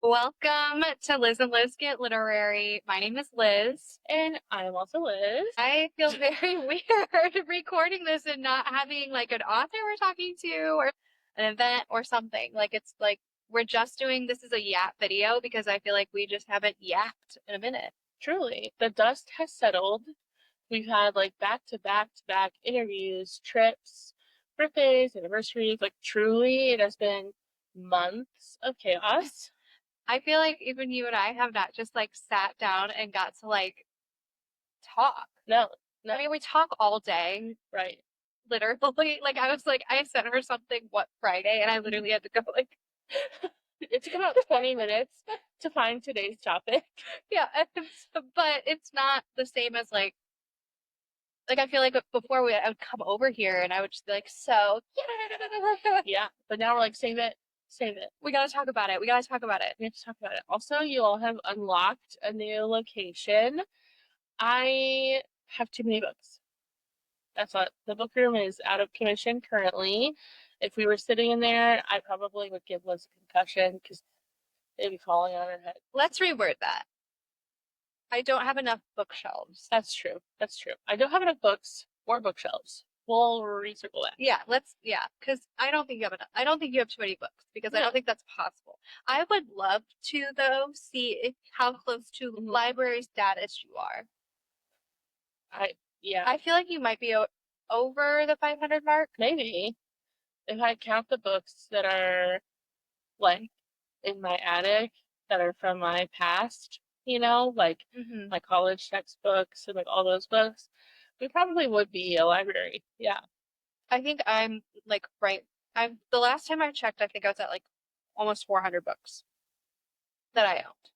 Welcome to Liz and Liz Get Literary. My name is Liz. And I am also Liz. I feel very weird recording this and not having like an author we're talking to or an event or something. Like it's like we're just doing this as a yap video because I feel like we just haven't yapped in a minute. Truly, the dust has settled. We've had like back to back to back interviews, trips, birthdays, anniversaries. Like truly, it has been months of chaos. I feel like even you and I have not just like sat down and got to like talk. No, I mean, we talk all day, right. literally. Like I was like, I sent her something Friday, and I literally had to go like, It took about 20 minutes to find today's topic. yeah, but it's not the same as like I feel like before I would come over here and I would just be like, so Yeah, but now we're like, save it. We gotta talk about it. We gotta talk about it. We have to talk about it. Also, you all have unlocked a new location. I have too many books. That's what the book room is out of commission currently. If we were sitting in there, I probably would give Liz a concussion because it'd be falling on her head. Let's reword that. I don't have enough bookshelves. That's true. I don't have enough books or bookshelves. We'll recircle that. Yeah, because I don't think you have enough. I don't think you have too many books because I don't think that's possible. I would love to, though, see how close to library status you are. I feel like you might be over the 500 mark. Maybe. If I count the books that are, like, in my attic that are from my past, like my college textbooks and, like, all those books, we probably would be a library. Yeah. I think I'm, like, right. The last time I checked, I think I was at, like, almost 400 books that I owned.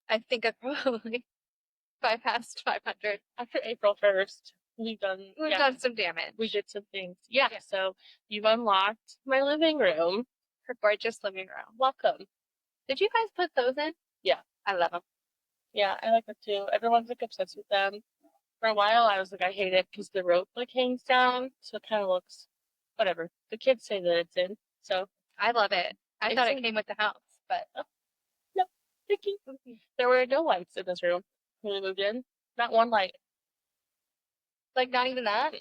I think I probably bypassed 500. After April 1st, we've done some damage. We did some things. Yeah, so you've unlocked my living room. Her gorgeous living room. Welcome. Did you guys put those in? Yeah. I love them. Yeah, I like them too. Everyone's like obsessed with them. For a while, I was like, I hate it because the rope like hangs down, so it kind of looks whatever. The kids say that it's in, so I love it. I thought it came with the house, but no, thank you. There were no lights in this room when we moved in. Not one light. Like not even that.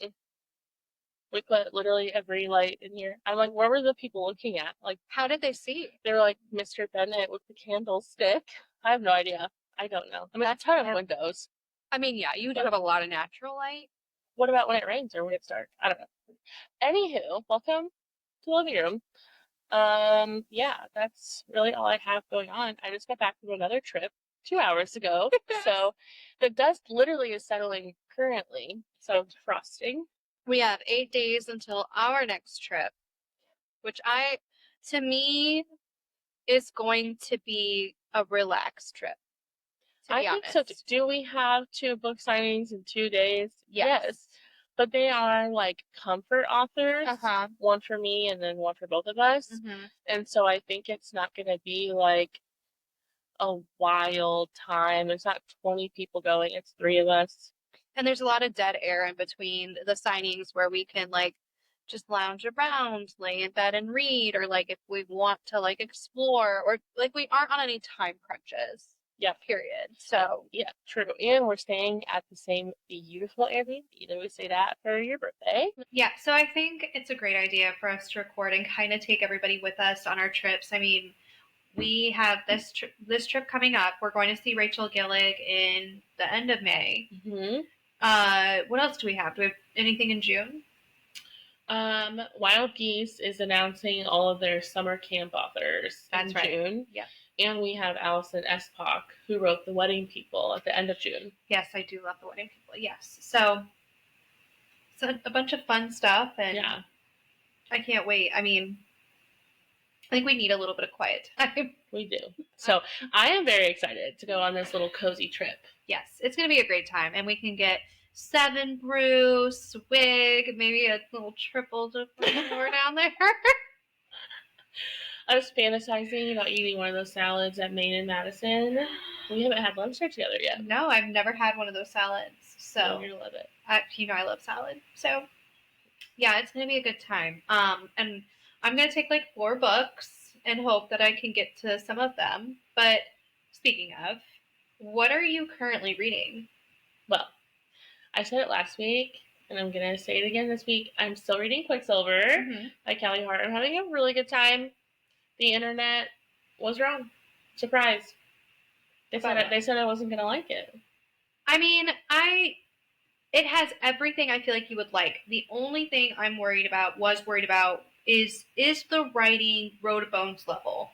We put literally every light in here. I'm like, where were the people looking at? Like, how did they see? They were like, Mr. Bennett with the candlestick. I have no idea. I don't know. I mean, that's a ton of windows. I mean, yeah, you do have a lot of natural light. What about when it rains or when it's dark? I don't know. Anywho, welcome to the living room. Yeah, that's really all I have going on. I just got back from another trip 2 hours ago. So the dust literally is settling currently. So frosting. We have 8 days until our next trip, which to me, is going to be a relaxed trip. I think so. Do we have 2 book signings in 2 days? Yes. But they are like comfort authors. One for me and then one for both of us. And so I think it's not going to be like a wild time. It's not 20 people going. It's 3 of us. And there's a lot of dead air in between the signings where we can like just lounge around, lay in bed and read, or like if we want to like explore, or like we aren't on any time crunches. Yeah. Period. So yeah, true. And we're staying at the same beautiful Airbnb that we stayed at for your birthday. Yeah, so I think it's a great idea for us to record and kind of take everybody with us on our trips. I mean, we have this trip coming up. We're going to see Rachel Gillig in the end of May. What else do we have? Do we have anything in June? Wild Geese is announcing all of their summer camp authors in June. Yeah. And we have Allison Espock, who wrote The Wedding People at the end of June. Yes, I do love The Wedding People. Yes. So a bunch of fun stuff, and yeah. I can't wait. I mean, I think we need a little bit of quiet time. We do. So I am very excited to go on this little cozy trip. Yes, it's going to be a great time. And we can get 7 brew, swig, maybe a little triple to pour down there. I was fantasizing about eating one of those salads at Main and Madison. We haven't had lunch there together yet. No, I've never had one of those salads. So you're gonna love it. I love salad. So yeah, it's gonna be a good time. And I'm gonna take like 4 books. and hope that I can get to some of them. But speaking of, what are you currently reading? Well, I said it last week, and I'm going to say it again this week. I'm still reading Quicksilver by Callie Hart. I'm having a really good time. The internet was wrong. Surprise. They said I wasn't going to like it. I mean, it has everything I feel like you would like. The only thing I'm worried about is the writing row to bones level.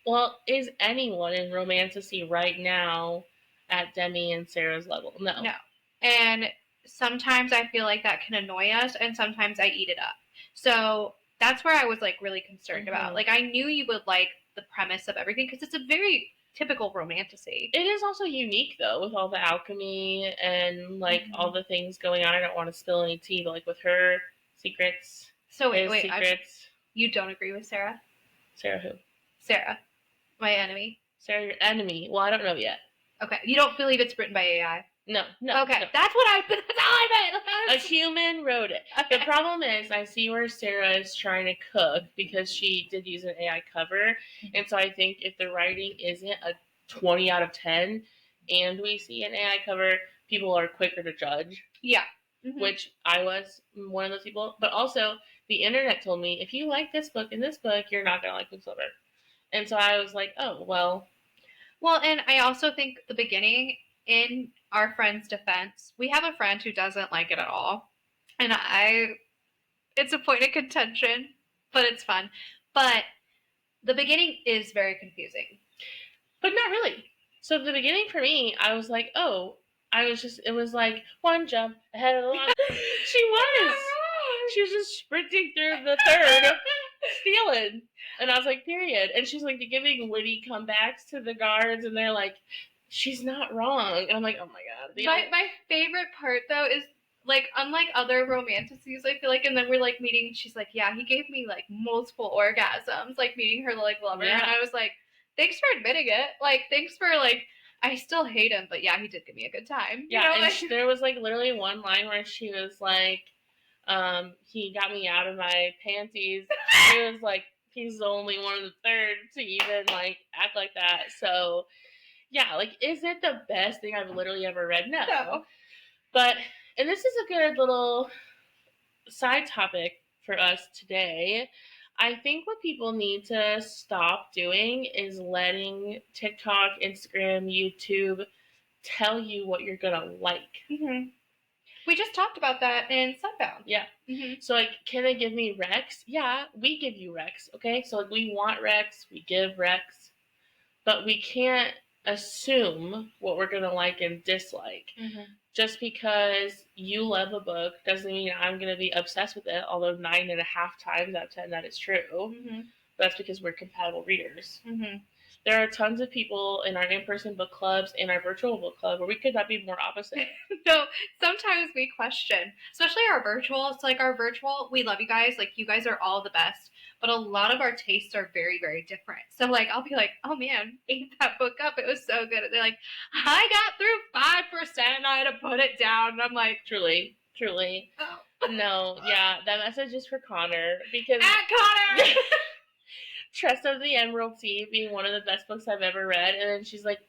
Well, is anyone in Romantasy right now at Demi and Sarah's level? No. And sometimes I feel like that can annoy us, and sometimes I eat it up. So that's where I was like really concerned about. Like, I knew you would like the premise of everything because it's a very typical romantasy. It is also unique though, with all the alchemy and like all the things going on. I don't want to spill any tea, but like with her secrets. So wait, you don't agree with Sarah? Sarah who? Sarah, my enemy. Sarah, your enemy. Well, I don't know yet. Okay, you don't believe it's written by AI? No. Okay, no. that's what I've been. That's all I meant. A human wrote it. Okay. The problem is, I see where Sarah is trying to cook because she did use an AI cover, and so I think if the writing isn't a 20 out of 10, and we see an AI cover, people are quicker to judge. Yeah. Which I was one of those people. But also, the internet told me, if you like this book and this book, you're not going to like Quicksilver. And so I was like, oh, well. Well, and I also think the beginning, in our friend's defense, we have a friend who doesn't like it at all. And it's a point of contention, but it's fun. But the beginning is very confusing. But not really. So the beginning for me, I was like, oh, it was like one jump ahead of the line. She was just sprinting through the third, stealing. And I was like, period. And she's like giving witty comebacks to the guards, and they're like, she's not wrong. And I'm like, oh my god. My favorite part though is, like, unlike other romanticities, I feel like, and then we're like meeting, she's like, yeah, he gave me like multiple orgasms, like meeting her like lover. Yeah. And I was like, thanks for admitting it. Like, thanks for like, I still hate him, but yeah, he did give me a good time. Yeah, and there was like literally one line where she was like, he got me out of my panties. It was like, he's only one of the third to even like act like that. So yeah, like, is it the best thing I've literally ever read? No. But, and this is a good little side topic for us today. I think what people need to stop doing is letting TikTok, Instagram, YouTube tell you what you're going to like. Mm-hmm. We just talked about that in Sunbound. Yeah. Mm-hmm. So, like, can they give me Rex? Yeah, we give you Rex, okay? So, like, we want Rex, we give Rex, but we can't assume what we're going to like and dislike. Mm-hmm. Just because you love a book doesn't mean I'm going to be obsessed with it, although 9.5 times out of 10 that is true. Mm-hmm. That's because we're compatible readers. Mm-hmm. There are tons of people in our in-person book clubs and our virtual book club where we could not be more opposite. No, sometimes we question, especially our virtual. It's like our virtual, we love you guys. Like, you guys are all the best. But a lot of our tastes are very, very different. So, like, I'll be like, oh, man, ate that book up. It was so good. And they're like, I got through 5% and I had to put it down. And I'm like, truly. Oh. No, yeah, that message is for Connor. Because at Connor! Trust of the Emerald Sea being one of the best books I've ever read. And then she's like,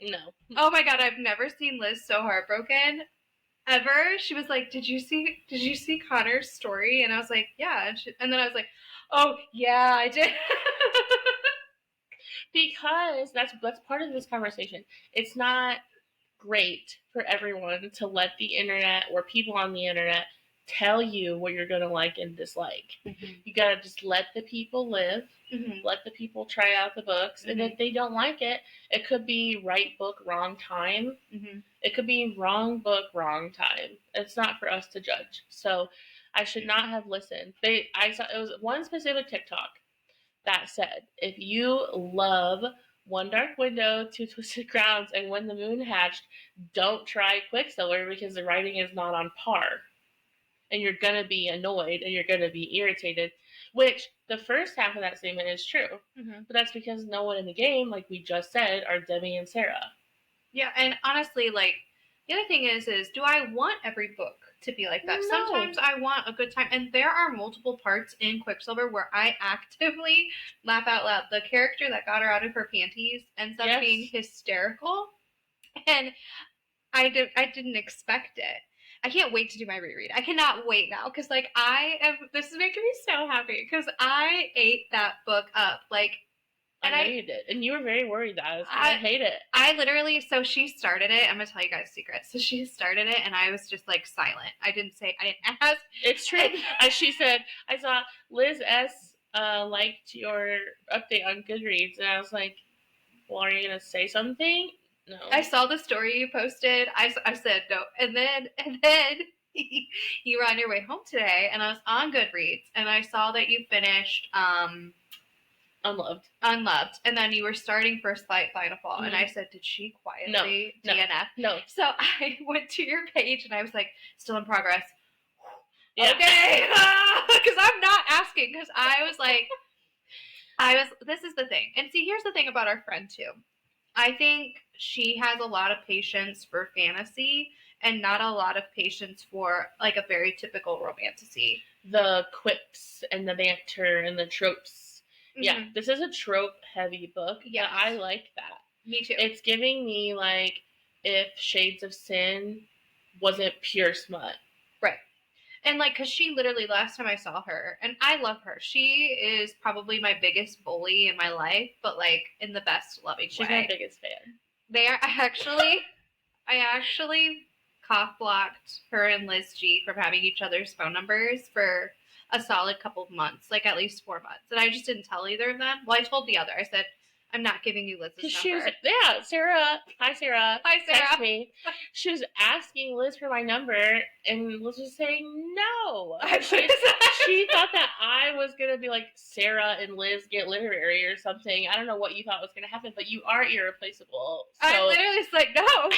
no. Oh, my God, I've never seen Liz so heartbroken. Ever. She was like, did you see Connor's story? And I was like, yeah. And then I was like, oh, yeah, I did. Because that's part of this conversation. It's not great for everyone to let the internet or people on the internet tell you what you're going to like and dislike. Mm-hmm. You got to just let the people live. Mm-hmm. Let the people try out the books. Mm-hmm. And if they don't like it, it could be right book, wrong time. Mm-hmm. It could be wrong book, wrong time. It's not for us to judge. So I should not have listened. I saw it was one specific TikTok that said, if you love One Dark Window, Two Twisted Crowns, and When the Moon Hatched, don't try Quicksilver because the writing is not on par. And you're going to be annoyed and you're going to be irritated, which the first half of that statement is true. Mm-hmm. But that's because no one in the game, like we just said, are Demi and Sarah. Yeah, and honestly, like, the other thing is do I want every book to be like that. No. Sometimes I want a good time, and there are multiple parts in Quicksilver where I actively laugh out loud. The character that got her out of her panties ends up Yes. being hysterical, and I didn't expect it. I can't wait to do my reread. I cannot wait now because like this is making me so happy because I ate that book up like. And I know you did. And you were very worried that I hate it. I literally, so she started it. I'm going to tell you guys a secret. So she started it and I was just like silent. I didn't ask. It's true. As she said, I saw Liz S. Liked your update on Goodreads. And I was like, well, are you going to say something? No. I saw the story you posted. I said no. And then you were on your way home today and I was on Goodreads and I saw that you finished, Unloved. And then you were starting First Light Final Fall. Mm-hmm. And I said, did she quietly DNF? No. So I went to your page and I was like, still in progress. Yeah. Okay. Because I'm not asking. Because this is the thing. And see, here's the thing about our friend too. I think she has a lot of patience for fantasy and not a lot of patience for like a very typical romantasy. The quips and the banter and the tropes. Mm-hmm. Yeah, this is a trope-heavy book. Yeah, I like that. Me too. It's giving me, like, if Shades of Sin wasn't pure smut. Right. And, like, because she literally, last time I saw her, and I love her, she is probably my biggest bully in my life, but, like, in the best loving way. She's my biggest fan. I actually cock-blocked her and Liz G from having each other's phone numbers for a solid couple of months, like at least 4 months. And I just didn't tell either of them. Well, I told the other. I said, I'm not giving you Liz's number. Sarah. Hi, Sarah. Hi, Sarah. Text me. She was asking Liz for my number, and Liz was saying no. She thought that I was going to be like, Sarah and Liz get literary or something. I don't know what you thought was going to happen, but you are irreplaceable. So. I literally was like, no.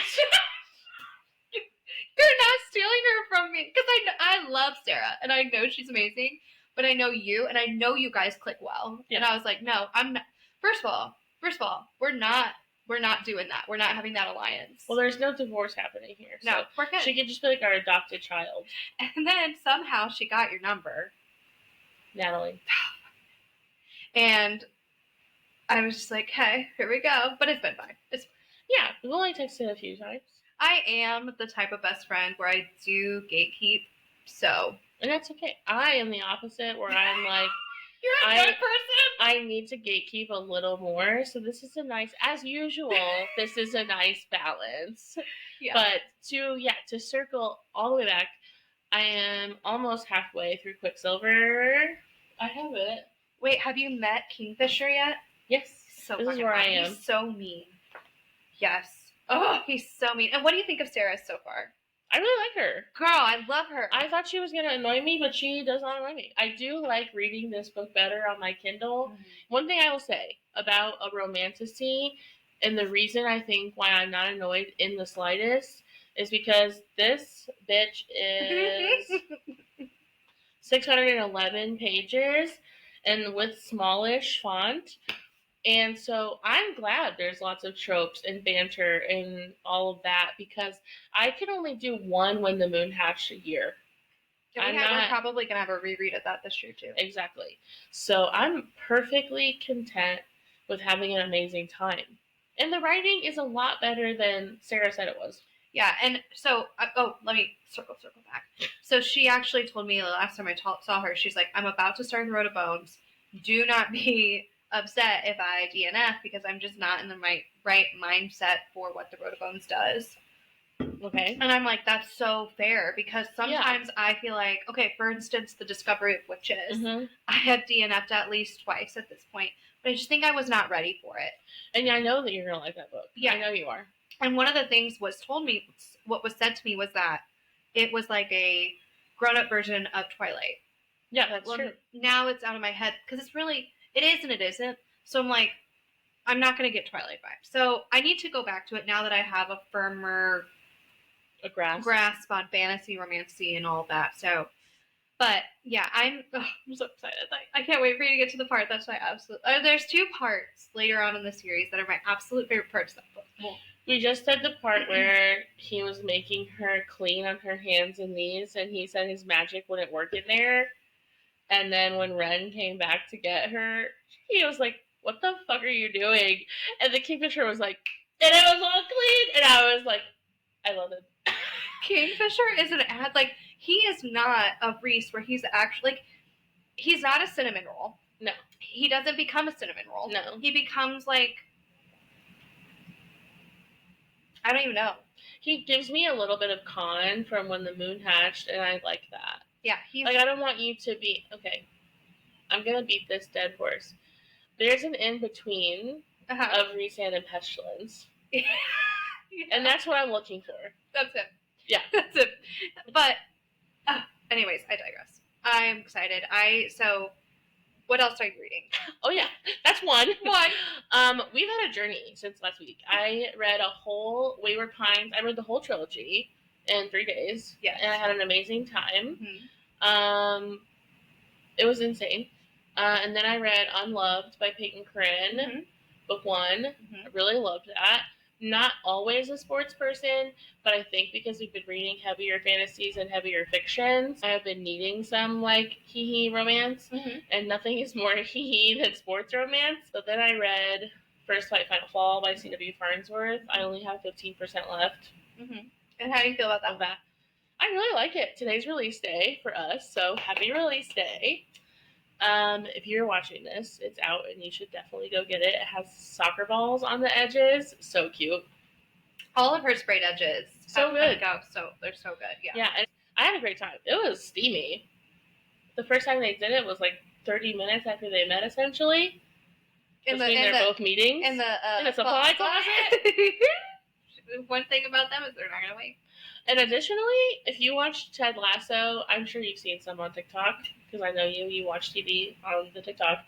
You're not stealing her from me. Because I love Sarah, and I know she's amazing, but I know you, and I know you guys click well. Yeah. And I was like, no, I'm not. First of all, we're not doing that. We're not having that alliance. Well, there's no divorce happening here. So no, we're good. She could just be like our adopted child. And then somehow she got your number. Natalie. And I was just like, hey, here we go. But it's been fine. Yeah, we've only texted a few times. I am the type of best friend where I do gatekeep, so. And that's okay. I am the opposite, where I'm like, you're a good person. I need to gatekeep a little more, so this is as usual, this is a nice balance. Yeah. But to circle all the way back, I am almost halfway through Quicksilver. I have it. Wait, have you met Kingfisher yet? Yes. So this is where I am. He's so mean. Yes. Oh, he's so mean. And what do you think of Sarah so far? I really like her. Girl, I love her. I thought she was going to annoy me, but she does not annoy me. I do like reading this book better on my Kindle. Mm-hmm. One thing I will say about a romantasy, and the reason I think why I'm not annoyed in the slightest, is because this bitch is 611 pages, and with smallish font. And so I'm glad there's lots of tropes and banter and all of that, because I can only do one When the Moon Hatched a year. We're probably going to have a reread of that this year too. Exactly. So I'm perfectly content with having an amazing time. And the writing is a lot better than Sarah said it was. Yeah, and so, let me circle back. So she actually told me the last time I saw her, she's like, I'm about to start the Road of Bones. Do not be upset if I DNF, because I'm just not in the right mindset for what the Road of Bones does. Okay. And I'm like, that's so fair, because sometimes I feel like, okay, for instance, the Discovery of Witches. Mm-hmm. I have DNF'd at least twice at this point, but I just think I was not ready for it. And I know that you're going to like that book. Yeah. I know you are. And one of the things what was said to me was that it was like a grown-up version of Twilight. Yeah, that's true. Now it's out of my head, because it is and it isn't. So I'm like, I'm not going to get Twilight vibes. So I need to go back to it now that I have a firmer grasp on fantasy, romantasy, and all of that. So, but yeah, I'm so excited. I can't wait for you to get to the part that's my absolute. There's 2 parts later on in the series that are my absolute favorite parts of that book. We just said the part where he was making her clean on her hands and knees, and he said his magic wouldn't work in there. And then when Ren came back to get her, he was like, "What the fuck are you doing?" And the Kingfisher was like, "And it was all clean." And I was like, I love it. Kingfisher is an ad. Like, he is not a Reese where he's actually, like, he's not a cinnamon roll. No. He doesn't become a cinnamon roll. No. He becomes, like, I don't even know. He gives me a little bit of Khan from When the Moon Hatched, and I like that. Yeah, he's... Like, I don't want you to be... Okay, I'm going to beat this dead horse. There's an in-between of Rhysand and Pestilence. Yeah. And that's what I'm looking for. That's it. Yeah. That's it. But, anyways, I digress. I'm excited. So, what else are you reading? Oh, yeah. That's one. We've had a journey since last week. I read a whole Wayward Pines. I read the whole trilogy in 3 days. Yes. And I had an amazing time. Mm-hmm. It was insane. And then I read Unloved by Peyton Corinne, mm-hmm. book 1. Mm-hmm. I really loved that. Not always a sports person, but I think because we've been reading heavier fantasies and heavier fictions, I have been needing some, like, hee-hee romance, mm-hmm. and nothing is more hee-hee than sports romance. So then I read First Fight, Final Fall by C.W. Farnsworth. I only have 15% left. Mm-hmm. And how do you feel about that? I really like it. Today's release day for us, so happy release day. If you're watching this, it's out and you should definitely go get it. It has soccer balls on the edges. So cute. All of her sprayed edges. So good. So they're so good. Yeah. Yeah, and I had a great time. It was steamy. The first time they did it was like 30 minutes after they met, essentially. Both meetings. In the supply closet. One thing about them is they're not going to wait. And additionally, if you watch Ted Lasso, I'm sure you've seen some on TikTok, because I know you watch TV on the TikTok.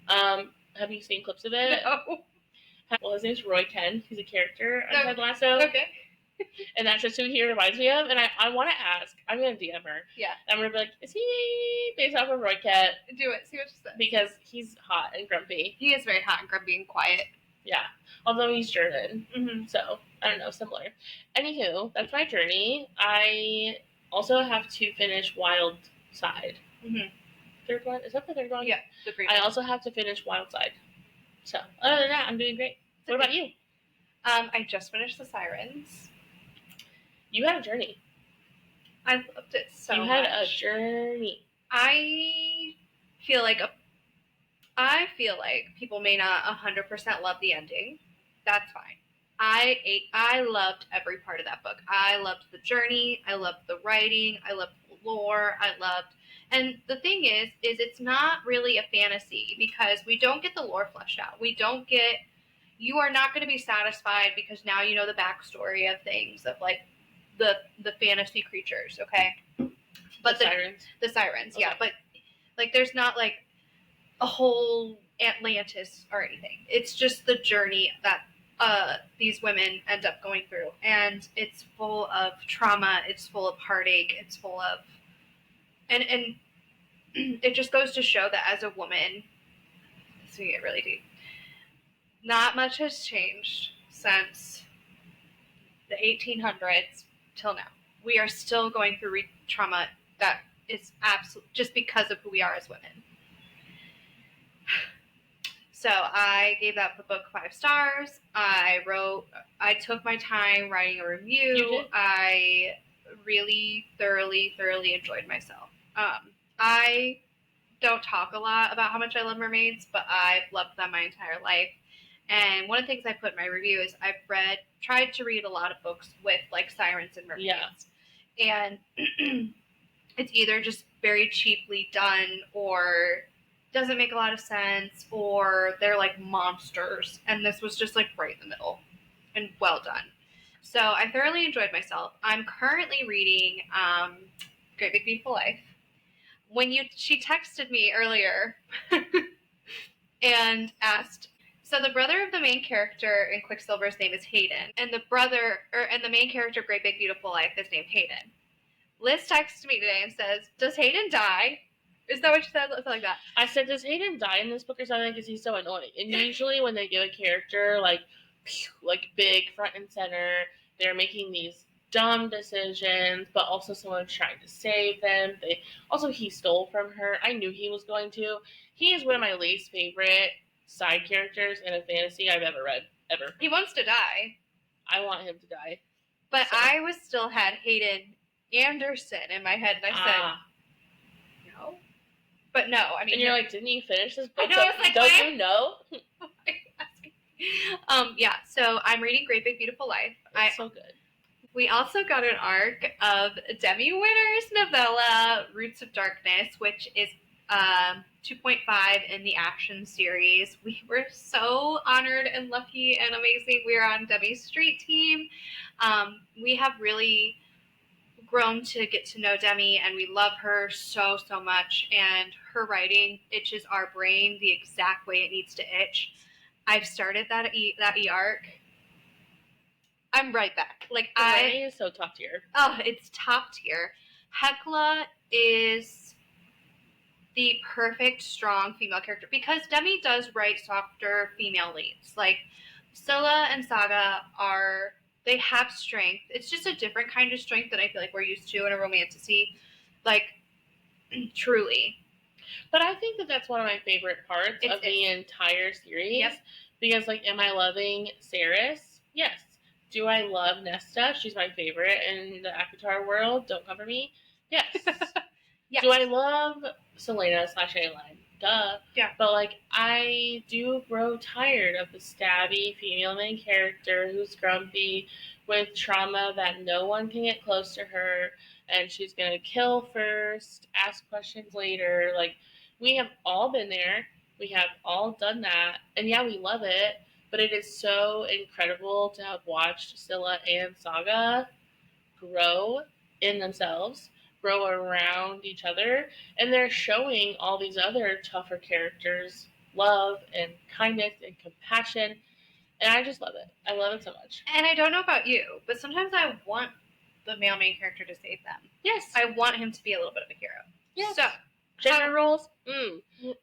Have you seen clips of it? No. Well, his name's Roy Kent. He's a character on Ted Lasso. Okay. And that's just who he reminds me of. And I want to ask. I'm going to DM her. Yeah. I'm going to be like, is he based off of Roy Kent? Do it. See what she says. Because he's hot and grumpy. He is very hot and grumpy and quiet. Yeah. Although he's German. Mm-hmm. So, I don't know, similar. Anywho, that's my journey. I also have to finish Wild Side. Mm-hmm. Third one? Is that the third one? Yeah, the green I one. also have to finish Wild Side. So, other than that, I'm doing great. What about you? I just finished The Sirens. You had a journey. I loved it so much. You had a journey. I feel like people may not 100% love the ending. That's fine. I loved every part of that book. I loved the journey. I loved the writing. I loved the lore. And the thing is it's not really a fantasy because we don't get the lore fleshed out. You are not going to be satisfied because now you know the backstory of things, of like the fantasy creatures, okay? But the sirens, okay. Yeah. But like there's not like a whole Atlantis or anything. It's just the journey that these women end up going through, and it's full of trauma. It's full of heartache. It's full of, and it just goes to show that as a woman, this is gonna get really deep. Not much has changed since the 1800s till now. We are still going through trauma that is absolute just because of who we are as women. So I gave that book 5 stars. I took my time writing a review. You did? I really thoroughly enjoyed myself. I don't talk a lot about how much I love mermaids, but I've loved them my entire life. And one of the things I put in my review is I've tried to read a lot of books with like sirens and mermaids. Yeah. And it's either just very cheaply done or doesn't make a lot of sense, or they're like monsters. And this was just like right in the middle and well done. So I thoroughly enjoyed myself. I'm currently reading Great Big Beautiful Life. She texted me earlier and asked, so the brother of the main character in Quicksilver's name is Hayden, and the main character of Great Big Beautiful Life is named Hayden. Liz texted me today and says, does Hayden die? Is that what you said? Something like that. I said, does Hayden die in this book or something? Because he's so annoying. And usually when they give a character, like, like big front and center. They're making these dumb decisions, but also someone's trying to save them. He stole from her. I knew he was going to. He is one of my least favorite side characters in a fantasy I've ever read, ever. He wants to die. I want him to die. But so. I still had Hayden Anderson in my head, and I said, no. But no, I mean... And you're like, didn't you finish this book? I know, I was like, don't you know? Yeah, so I'm reading Great Big Beautiful Life. It's so good. We also got an arc of Demi Winter's novella, Roots of Darkness, which is 2.5 in the Action series. We were so honored and lucky and amazing. We are on Demi's street team. We have really grown to get to know Demi, and we love her so much, and her writing itches our brain the exact way it needs to itch. I've started that arc. I'm right back. Like, the writing is so top tier. Oh, it's top tier. Hecla is the perfect strong female character, because Demi does write softer female leads. Like, Scylla and Saga they have strength. It's just a different kind of strength that I feel like we're used to in a romantasy. Like, truly. But I think that that's one of my favorite parts of the entire series. Yep. Because, like, am I loving Saris? Yes. Do I love Nesta? She's my favorite in the Akatar world. Don't come for me. Yes. Yes. Do I love Selena/Aline? Duh. Yeah. But, like, I do grow tired of the stabby female main character who's grumpy with trauma that no one can get close to her, and she's going to kill first, ask questions later. Like, we have all been there. We have all done that. And yeah, we love it. But it is so incredible to have watched Scylla and Saga grow in themselves, grow around each other, and they're showing all these other tougher characters love and kindness and compassion, and I just love it. I love it so much. And I don't know about you, but sometimes I want the male main character to save them. Yes. I want him to be a little bit of a hero. Yes. So, gender roles?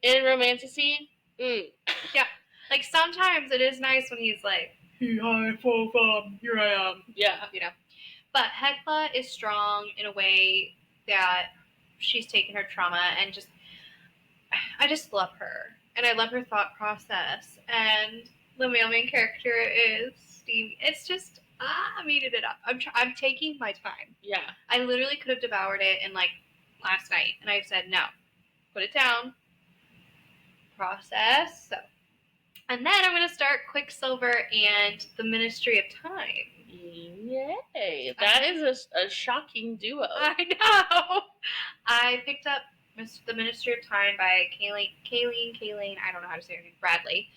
In romantasy? Yeah. Like, sometimes it is nice when he's like, hey, hi, folks, here I am. Yeah. You know. But Hecla is strong in a way that she's taken her trauma and just... I just love her. And I love her thought process. And the male main character is Stevie. It's just... I'm eating it up. I'm taking my time. Yeah. I literally could have devoured it in, like, last night. And I said, no. Put it down. Process. So... And then I'm going to start Quicksilver and the Ministry of Time. Yay. That is a shocking duo. I know. I picked up the Ministry of Time by Kayleen, I don't know how to say her name, Bradley,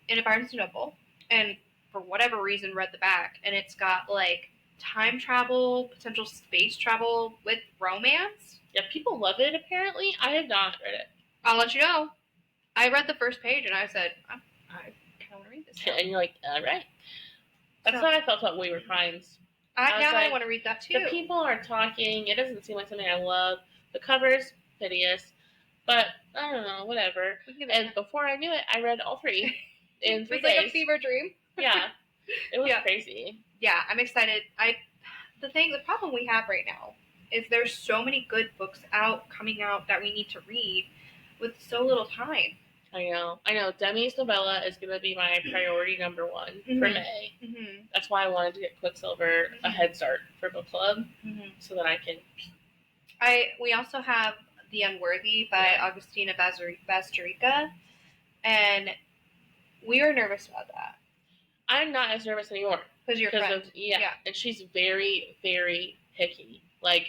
in a Barnes & Noble. And for whatever reason, read the back. And it's got, like, time travel, potential space travel with romance. Yeah, people love it, apparently. I have not read it. I'll let you know. I read the first page and I said, I kind of want to read this now. And you're like, all right. That's how I felt about Wayward Pines. I want to read that too. The people are talking. It doesn't seem like something I love. The cover's hideous. But, I don't know, whatever. And before I knew it, I read all three in 3 days. It was like a fever dream. Yeah. It was crazy. Yeah, I'm excited. The problem we have right now is there's so many good books coming out that we need to read with so little time. I know. Demi's novella is going to be my priority number 1 for May. Mm-hmm. That's why I wanted to get Quicksilver a head start for book club, so that I can... We also have The Unworthy by Augustina Bazterica, and we were nervous about that. I'm not as nervous anymore. Because your friend. Yeah, and she's very, very picky. Like,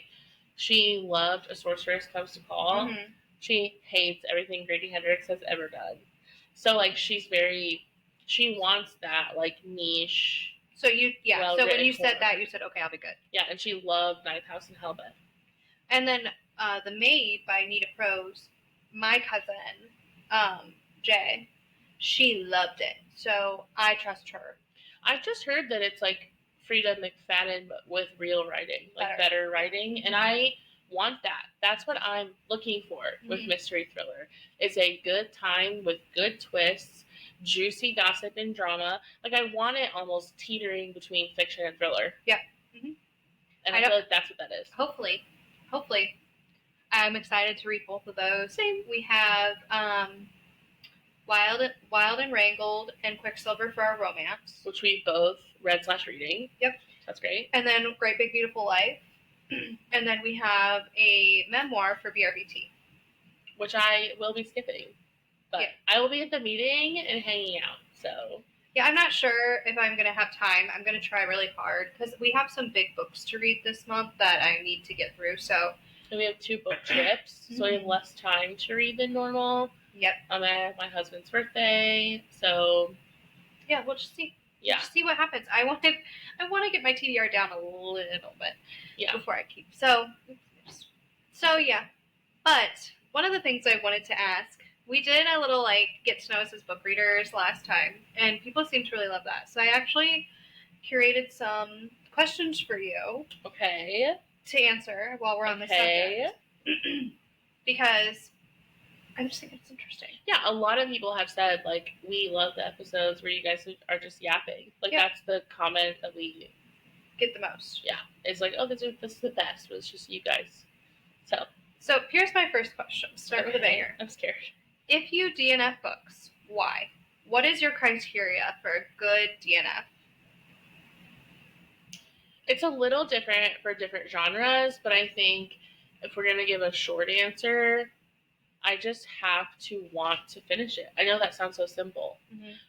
she loved A Sorceress Comes to Call. Mm-hmm. She hates everything Grady Hendrix has ever done. So, like, she wants that, like, niche. So so when you said that, you said, okay, I'll be good. Yeah, and she loved Ninth House and Hellbent. And then The Maid by Nita Prose, my cousin, Jay, she loved it. So I trust her. I've just heard that it's like Frida McFadden, but with real writing, like better writing. And I want that. That's what I'm looking for with mystery thriller. It's a good time with good twists, juicy gossip and drama. Like, I want it almost teetering between fiction and thriller. Yeah. Mm-hmm. And I feel like that's what that is. Hopefully. I'm excited to read both of those. Same. We have Wild and Wrangled and Quicksilver for our romance, which we both read/reading. Yep. That's great. And then Great Big Beautiful Life. And then we have a memoir for BRBT, which I will be skipping. But yeah. I will be at the meeting and hanging out, so. Yeah, I'm not sure if I'm going to have time. I'm going to try really hard because we have some big books to read this month that I need to get through, so. And we have 2 book trips, so we have less time to read than normal. Yep. I have my husband's birthday, so. Yeah, we'll just see. Yeah. We'll just see what happens. I want to get my TBR down a little bit. Yeah. Before I keep. So yeah. But one of the things I wanted to ask, we did a little get to know us as book readers last time, and people seem to really love that. So I actually curated some questions for you. Okay. To answer while we're on the subject. Because I just think it's interesting. Yeah, a lot of people have said, we love the episodes where you guys are just yapping. That's the comment that we get the most. Yeah. It's oh, this is the best, but it's just you guys. So here's my first question. Start with a banger. I'm scared. If you DNF books, why? What is your criteria for a good DNF? It's a little different for different genres, but I think if we're going to give a short answer, I just have to want to finish it. I know that sounds so simple,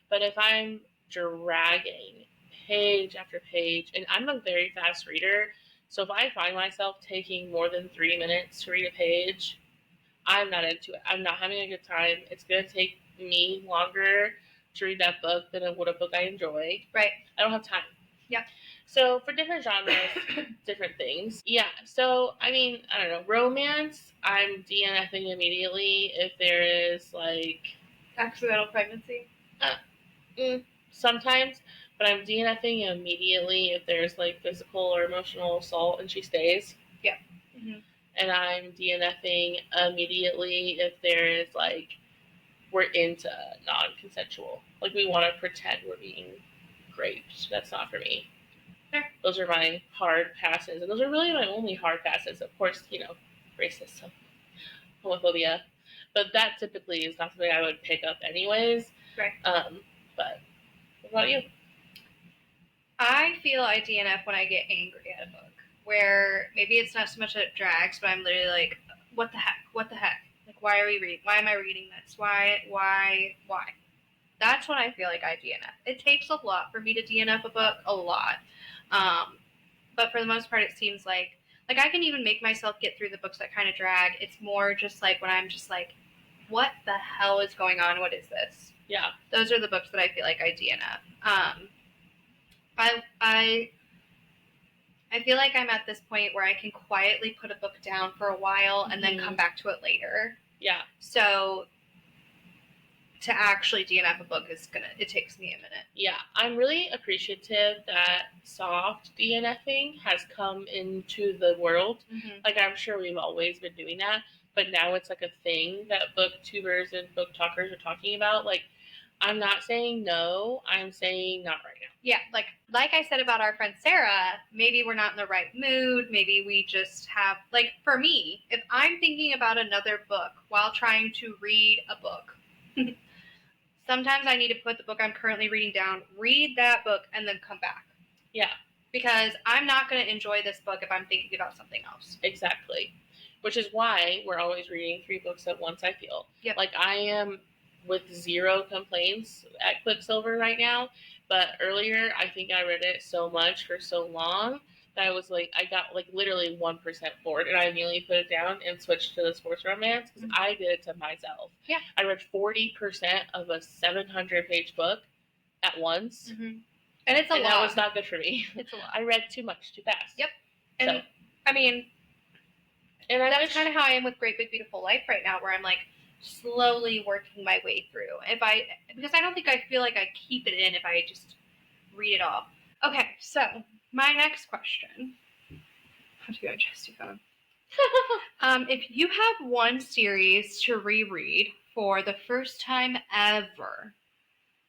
but if I'm dragging page after page, and I'm a very fast reader, so if I find myself taking more than 3 minutes to read a page, I'm not into it. I'm not having a good time. It's going to take me longer to read that book than it would a book I enjoy. Right. I don't have time. Yeah. So for different genres, different things. Yeah. So, I mean, I don't know. Romance, I'm DNFing immediately if there is accidental pregnancy? Sometimes. But I'm DNFing immediately if there's physical or emotional assault and she stays. Yeah. Mm-hmm. And I'm DNFing immediately if there is we're into non-consensual. We want to pretend we're being raped. That's not for me. Sure. Those are my hard passes. And those are really my only hard passes. Of course, racism, homophobia. But that typically is not something I would pick up anyways. Right. But what about you? I feel I DNF when I get angry at a book, where maybe it's not so much that it drags, but I'm literally what the heck? What the heck? Why are we reading? Why am I reading this? Why? That's when I feel I DNF. It takes a lot for me to DNF a book, a lot. But for the most part, it seems like I can even make myself get through the books that kind of drag. It's more just when I'm just what the hell is going on? What is this? Yeah. Those are the books that I feel I DNF. I feel I'm at this point where I can quietly put a book down for a while and then come back to it later. Yeah. So to actually DNF a book it takes me a minute. Yeah. I'm really appreciative that soft DNFing has come into the world. Mm-hmm. I'm sure we've always been doing that, but now it's a thing that booktubers and book talkers are talking about. I'm not saying no, I'm saying not right now. Yeah, like I said about our friend Sarah, maybe we're not in the right mood, maybe we just have, for me, if I'm thinking about another book while trying to read a book, sometimes I need to put the book I'm currently reading down, read that book, and then come back. Yeah. Because I'm not going to enjoy this book if I'm thinking about something else. Exactly. Which is why we're always reading 3 books at once, I feel. Yep. I am with 0 complaints at Quicksilver right now, but earlier I think I read it so much for so long that I was I got literally 1% bored, and I immediately put it down and switched to the sports romance because I did it to myself. Yeah. I read 40% of a 700-page book at once. Mm-hmm. And it's a lot. That was not good for me. It's a lot. I read too much too fast. Yep. And I mean, and that's kind of how I am with Great Big Beautiful Life right now, where I'm slowly working my way through. Because I don't think I feel I keep it in if I just read it all. Okay, so my next question. How do you adjust your phone? If you have one series to reread for the first time ever,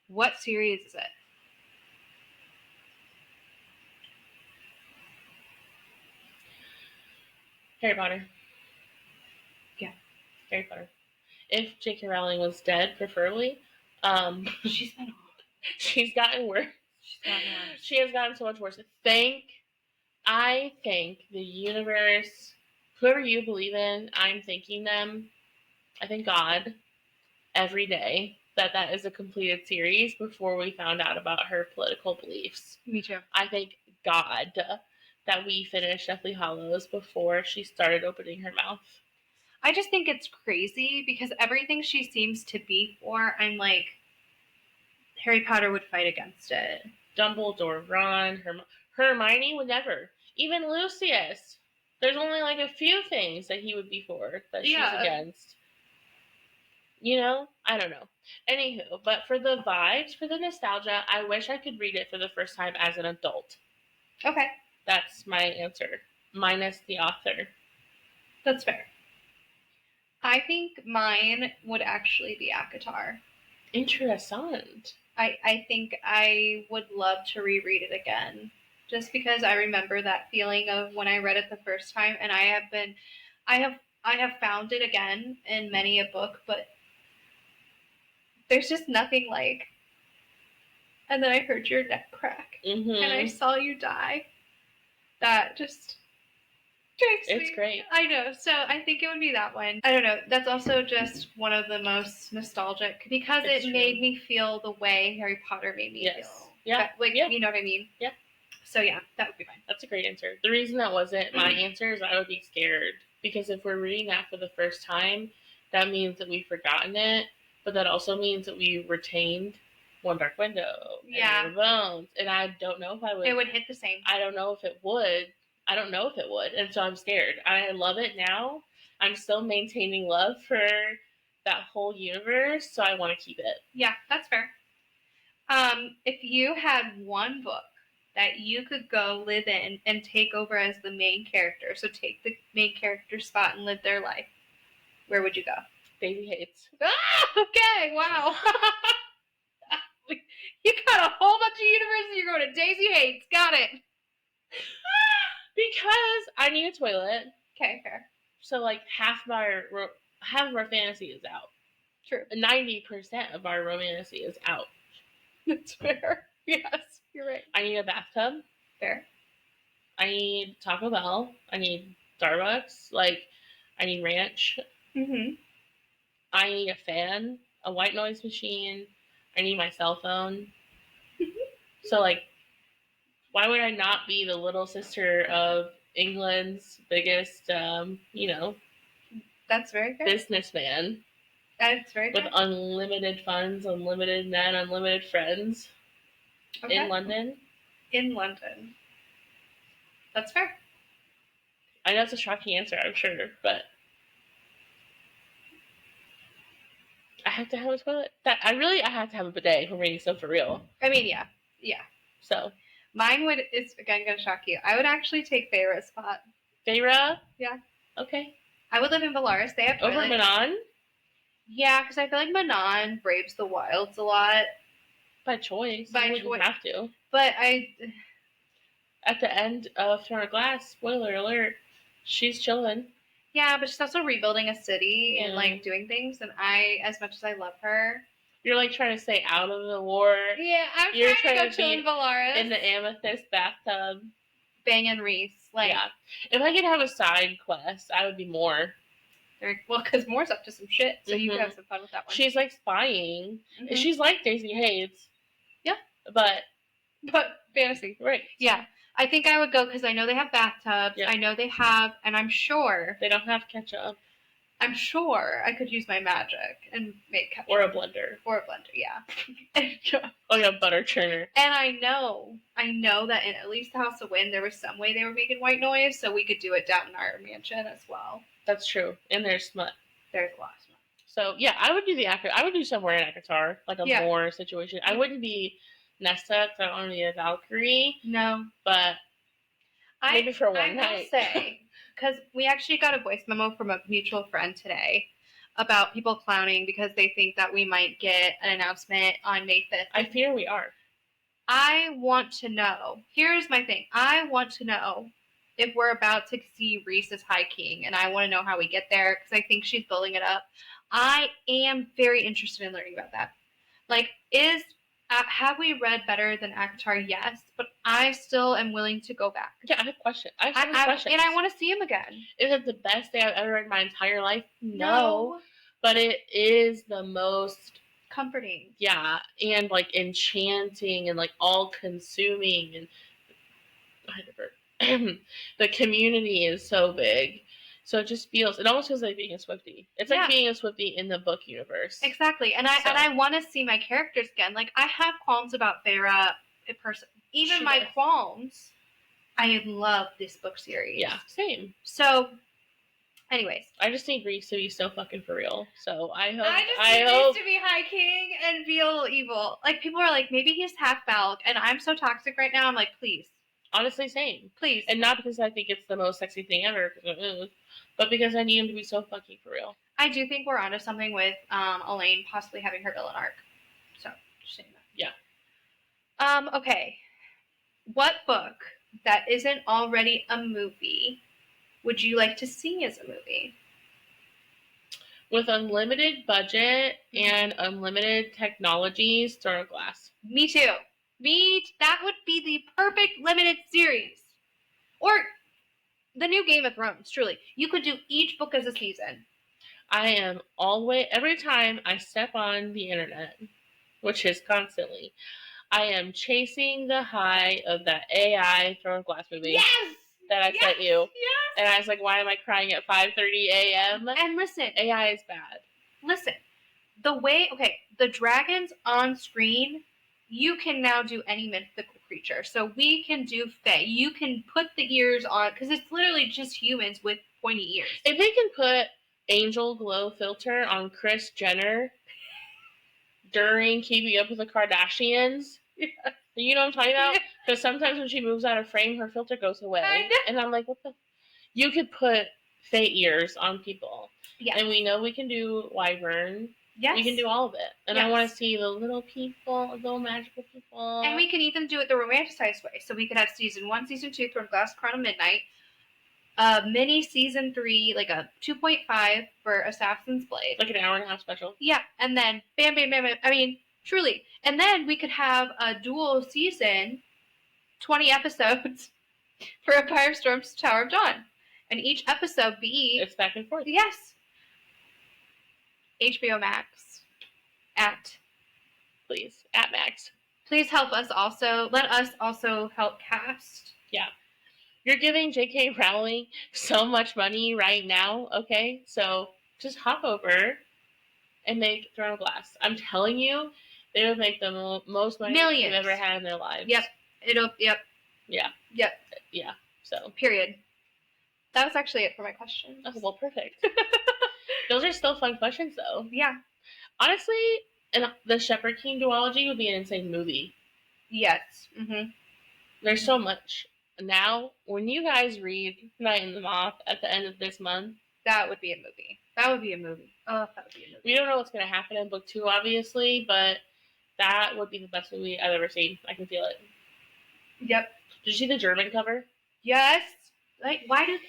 What series is it? Harry Potter. Yeah. Harry Potter. If J.K. Rowling was dead, preferably. She's been old. She's gotten worse. She's gotten worse. She has gotten so much worse. I thank the universe, whoever you believe in, I'm thanking them. I thank God every day that is a completed series before we found out about her political beliefs. Me too. I thank God that we finished Deathly Hallows before she started opening her mouth. I just think it's crazy because everything she seems to be for, I'm like, Harry Potter would fight against it. Dumbledore, Ron, Hermione would never. Even Lucius. There's only like a few things that he would be for that she's against. You know? I don't know. Anywho, but for the vibes, for the nostalgia, I wish I could read it for the first time as an adult. Okay. That's my answer. Minus the author. That's fair. I think mine would actually be ACOTAR. Interessant. I think I would love to reread it again. Just because I remember that feeling of when I read it the first time, and I have found it again in many a book, but there's just nothing like, and then I heard your neck crack, mm-hmm. and I saw you die. That just takes me. It's great. I know. So I think it would be that one. I don't know. That's also just one of the most nostalgic because it made me feel the way Harry Potter made me feel. Yeah. Like, you know what I mean? Yeah. So yeah, that would be mine. That's a great answer. The reason that wasn't my answer is I would be scared because if we're reading that for the first time, that means that we've forgotten it, but that also means that we retained One Dark Window and the Bones, and I don't know if I would. It would hit the same. I don't know if it would. And so I'm scared. I love it now. I'm still maintaining love for that whole universe, so I want to keep it. Yeah, that's fair. If you had one book that you could go live in and take over as the main character, so take the main character spot and live their life, where would you go? Daisy Hates. Ah, okay, wow. You got a whole bunch of universes, you're going to Daisy Hates. Got it. Because I need a toilet. Okay, fair. So like half of our fantasy is out. True. 90% of our romantasy is out. That's fair. Yes, you're right. I need a bathtub. Fair. I need Taco Bell. I need Starbucks. Like, I need ranch. Mm-hmm. I need a fan, a white noise machine. I need my cell phone. So like, why would I not be the little sister of England's biggest, That's very fair. Businessman? That's very fair. With unlimited funds, unlimited men, unlimited friends. Okay. In London. In London. That's fair. I know it's a shocking answer, I'm sure, but I have to have a toilet. I have to have a bidet if I'm reading stuff for real. I mean, yeah. So mine is again gonna shock you. I would actually take Feyre's spot. Feyre? Yeah. Okay. I would live in Valaris. They have over Manon. Yeah, because I feel like Manon braves the wilds a lot. By choice. You wouldn't have to. But at the end of Throne of Glass, spoiler alert, she's chilling. Yeah, but she's also rebuilding a city and like doing things. And as much as I love her, you're like trying to stay out of the war. Yeah, you're trying to go chill in Valaris. In the amethyst bathtub. Banging Reese. Like, yeah. If I could have a side quest, I would be Moore. Well, because Moore's up to some shit, so you could have some fun with that one. She's like spying. Mm-hmm. She's like Daisy Hates. Yeah. But fantasy. Right. Yeah. I think I would go because I know they have bathtubs. Yeah. I know they have, and I'm sure. They don't have ketchup. I'm sure I could use my magic and make ketchup. Or a blender. Yeah. Oh, yeah, butter churner. And I know that in at least the House of Wind, there was some way they were making white noise, so we could do it down in our mansion as well. That's true. And there's smut. There's a lot of smut. So, yeah, I would do I would do somewhere in ACOTAR, like a Moore situation. I wouldn't be Nesta, because I don't want to be a Valkyrie. No. But maybe for one night. I will say, because we actually got a voice memo from a mutual friend today. about people clowning because they think that we might get an announcement on May 5th. I fear we are. I want to know. Here's my thing. I want to know if we're about to see Reese as High King, and I want to know how we get there because I think she's building it up. I am very interested in learning about that. Like, have we read better than ACOTAR? Yes, but I still am willing to go back. Yeah, I have questions. I have questions. And I want to see him again. Is it the best thing I've ever read in my entire life? No. But it is the most comforting. Yeah, and like enchanting and like all consuming, and the community is so big. So it almost feels like being a Swiftie. It's like being a Swiftie in the book universe. Exactly. And I want to see my characters again. Like, I have qualms about Farrah in person. Even my qualms, I love this book series. Yeah, same. So, anyways. I just need Reese to be so fucking for real. So I hope. I need Reese to be High King and be a little evil. Like, people are like, maybe he's half Balk, and I'm so toxic right now. I'm like, please. Honestly, same. Please. And not because I think it's the most sexy thing ever, but because I need him to be so fucking for real. I do think we're onto something with Elaine possibly having her villain arc. So, just saying that. Yeah. Okay. What book that isn't already a movie would you like to see as a movie? With unlimited budget and unlimited technologies, Throne of Glass. Me too. That would be the perfect limited series. Or the new Game of Thrones, truly. You could do each book as a season. I am every time I step on the internet, which is constantly, I am chasing the high of that AI Throne of Glass movie. Yes! That I sent you. Yes! And I was like, why am I crying at 5:30 a.m.? And listen. AI is bad. Listen. The dragons on screen, you can now do any mythical creature. So we can do Fae. You can put the ears on, because it's literally just humans with pointy ears. If they can put angel glow filter on Kris Jenner during Keeping Up with the Kardashians, you know what I'm talking about? Because sometimes when she moves out of frame, her filter goes away. I know. And I'm like, what the? You could put Fae ears on people. Yes. And we know we can do Wyvern. Yes. We can do all of it. And I want to see the little people, the little magical people. And we can even do it the romanticized way. So we could have season 1, season 2, Throne of Glass, Crown of Midnight. Mini season 3, like a 2.5 for Assassin's Blade. Like an hour and a half special. Yeah. And then bam, bam, bam, bam. I mean, truly. And then we could have a dual season, 20 episodes for Empire Storm's Tower of Dawn. And each episode be... It's back and forth. Yes. HBO Max. Please. At Max. Please help us also. Let us also help cast. Yeah. You're giving J.K. Rowling so much money right now, okay? So just hop over and make Throne of Glass. I'm telling you, they would make the most money they've ever had in their lives. Yep. Yep. Yeah. Yep. Yeah. So. Period. That was actually it for my questions. Oh, well, perfect. Those are still fun questions, though. Yeah. Honestly, the Shepherd King duology would be an insane movie. Yes. Mm-hmm. There's so much. Now, when you guys read Night in the Moth at the end of this month, that would be a movie. Oh, that would be a movie. We don't know what's going to happen in book 2, obviously, but that would be the best movie I've ever seen. I can feel it. Yep. Did you see the German cover? Yes. Like, why did...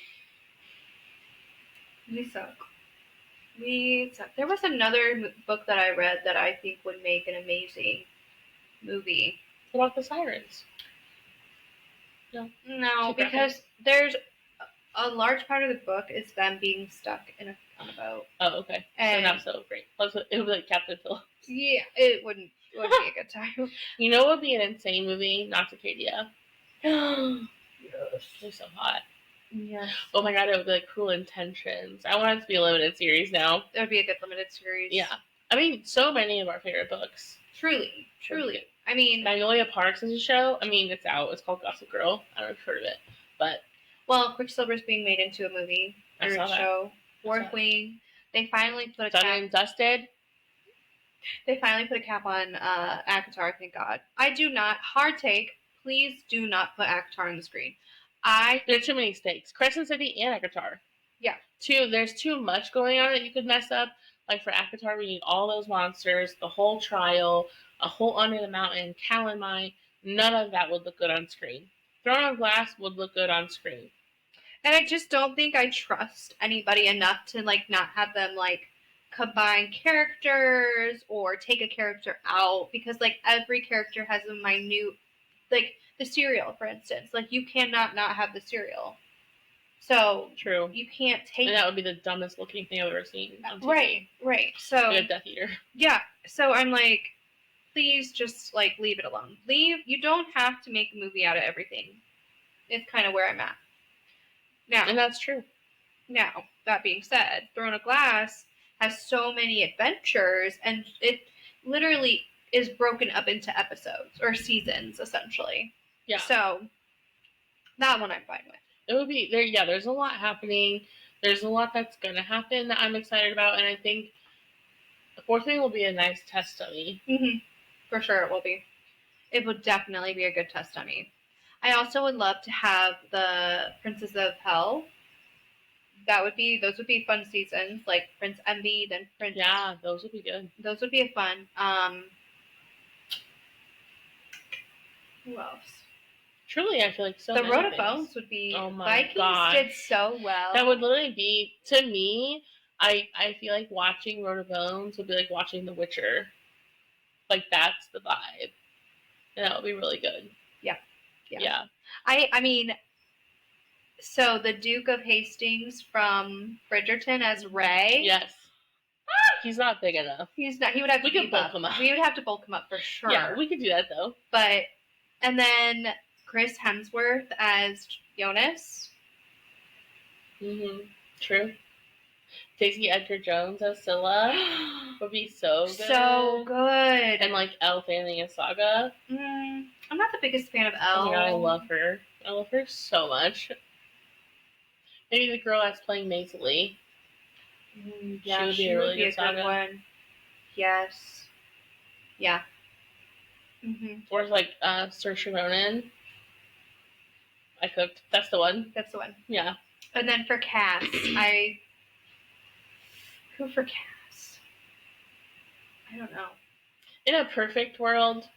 We suck. There was another book that I read that I think would make an amazing movie. What about the Sirens? No, because there's a large part of the book is them being stuck on a boat. Oh, okay. And so not so great. It would be like Captain Phillips. Yeah, it wouldn't be a good time. You know what would be an insane movie? Nauticadia. Yes. They're so hot. Yes. Oh my god, it would be like Cruel Intentions. I want it to be a limited series now. It would be a good limited series. Yeah. I mean, so many of our favorite books. Truly. I mean... Magnolia Parks is a show. I mean, it's out. It's called Gossip Girl. I don't know if you've heard of it. But... Well, Quicksilver's being made into a movie. I saw that. Show. Fourth Wing. They finally put a cap... Done and dusted. They finally put a cap on ACOTAR, thank God. I do not... Hard take. Please do not put ACOTAR on the screen. There are too many stakes. Crescent City and ACOTAR. Yeah. There's too much going on that you could mess up. Like for Akatar, we need all those monsters, the whole trial, a whole Under the Mountain, Calamine. None of that would look good on screen. Throne of Glass would look good on screen. And I just don't think I trust anybody enough to like not have them like combine characters or take a character out, because like every character has a minute, like the cereal, for instance. Like you cannot not have the cereal. So True. you can't take. And that would be the dumbest looking thing I've ever seen on TV. Right. So like a Death Eater. Yeah. So I'm like, please just like leave it alone. You don't have to make a movie out of everything. It's kind of where I'm at. Now, and that's true. Now, that being said, Throne of Glass has so many adventures, and it literally is broken up into episodes or seasons, essentially. Yeah. So that one I'm fine with. It would be there. Yeah, there's a lot happening. There's a lot that's gonna happen that I'm excited about, and I think the fourth thing will be a nice test dummy. Mm-hmm. For sure, it will be. It would definitely be a good test dummy. I also would love to have the Princess of Hell. Those would be fun seasons, like Prince Envy, then Prince. Yeah, those would be good. Those would be fun. Who else? Truly, I feel like the Road of Bones would be. Oh my Vikings gosh. did so well. That would literally be, to me, I feel like watching Road of Bones would be like watching The Witcher. Like that's the vibe, and that would be really good. Yeah. I mean, so the Duke of Hastings from Bridgerton as Ray. Yes. He's not big enough. He's not. He would have. We could bulk him up. We would have to bulk him up for sure. Yeah, we could do that though. And then Chris Hemsworth as Jonas. True. Stacey Edgar Jones as Scylla would be so good. So good. And like Elle Fanning as Saga. I'm not the biggest fan of Elle. Oh my god, I love her. I love her so much. Maybe the girl that's playing Maisie. Yeah, she would be a really good Saga. One. Yes. Yeah. Or like Saoirse Ronan. I cooked. That's the one. That's the one. Yeah. And then for Cass, who for Cass? I don't know. In a perfect world,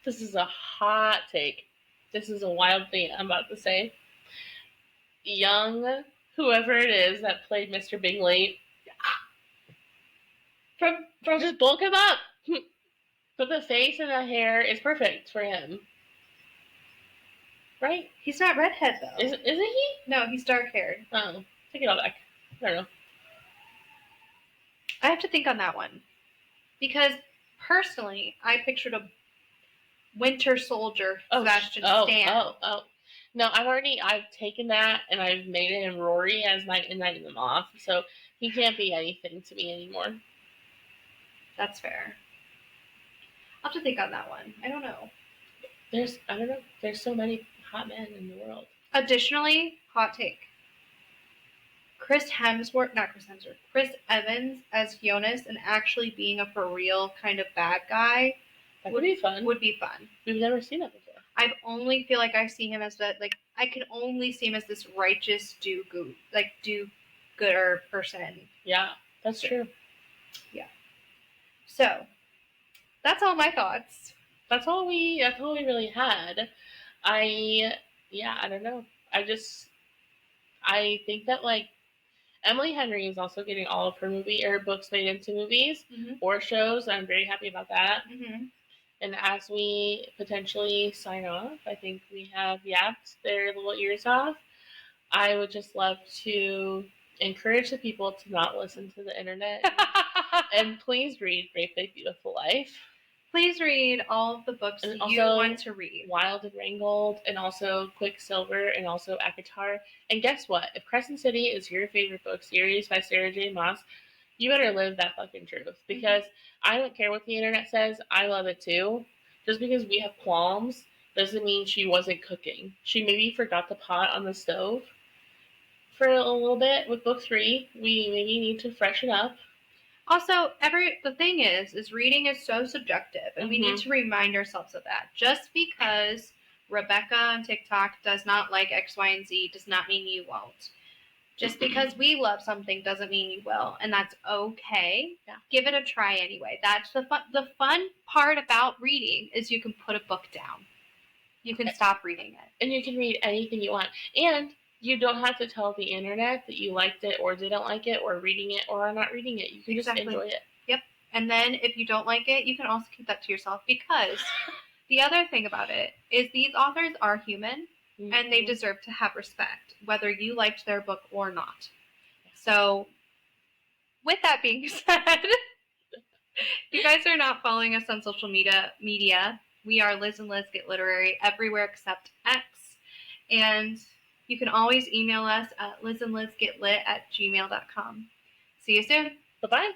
this is a hot take. This is a wild thing I'm about to say. Young, whoever it is that played Mr. Bingley, from just bulk him up. But the face and the hair is perfect for him. Right? He's not redhead though. Isn't he? No, he's dark haired. Oh, take it all back. I don't know. I have to think on that one. Because personally, I pictured a Winter Soldier Sebastian Stan. No, I've taken that and I've made it in Rory as Night and them off. So he can't be anything to me anymore. That's fair. I'll have to think on that one. I don't know. There's so many hot men in the world. Additionally, hot take. Chris Evans as Jonas and actually being a for real kind of bad guy would be fun. We've never seen that before. I only feel like I see him as that, like, I can only see him as this righteous do-gooder person. Yeah, that's true. Yeah. So, that's all my thoughts. That's all we really had. I don't know. I think that, like, Emily Henry is also getting all of her books made into movies or shows. I'm very happy about that. And as we potentially sign off, I think we have yapped their little ears off. I would just love to encourage the people to not listen to the internet. And please read Great Big Beautiful Life. Please read all of the books and you want to read. Wild and Wrangled, and also Quicksilver, and also Akatar. And guess what? If Crescent City is your favorite book series by Sarah J. Maas, you better live that fucking truth. Because I don't care what the internet says. I love it too. Just because we have qualms doesn't mean she wasn't cooking. She maybe forgot the pot on the stove for a little bit with book 3. We maybe need to freshen up. Also, the thing is reading is so subjective, and we need to remind ourselves of that. Just because Rebecca on TikTok does not like X, Y, and Z does not mean you won't. Just because we love something doesn't mean you will, and that's okay. Yeah. Give it a try anyway. That's the fun part about reading is you can put a book down. You can stop reading it. And you can read anything you want. And you don't have to tell the internet that you liked it or didn't like it or reading it or not reading it. You can just enjoy it. Yep. And then if you don't like it, you can also keep that to yourself, because the other thing about it is these authors are human. Mm-hmm. And they deserve to have respect, whether you liked their book or not. So, with that being said, if you guys are not following us on social media, we are Liz and Liz Get Literary everywhere except X. And you can always email us at lizandlizgetlit@gmail.com. See you soon. Bye-bye.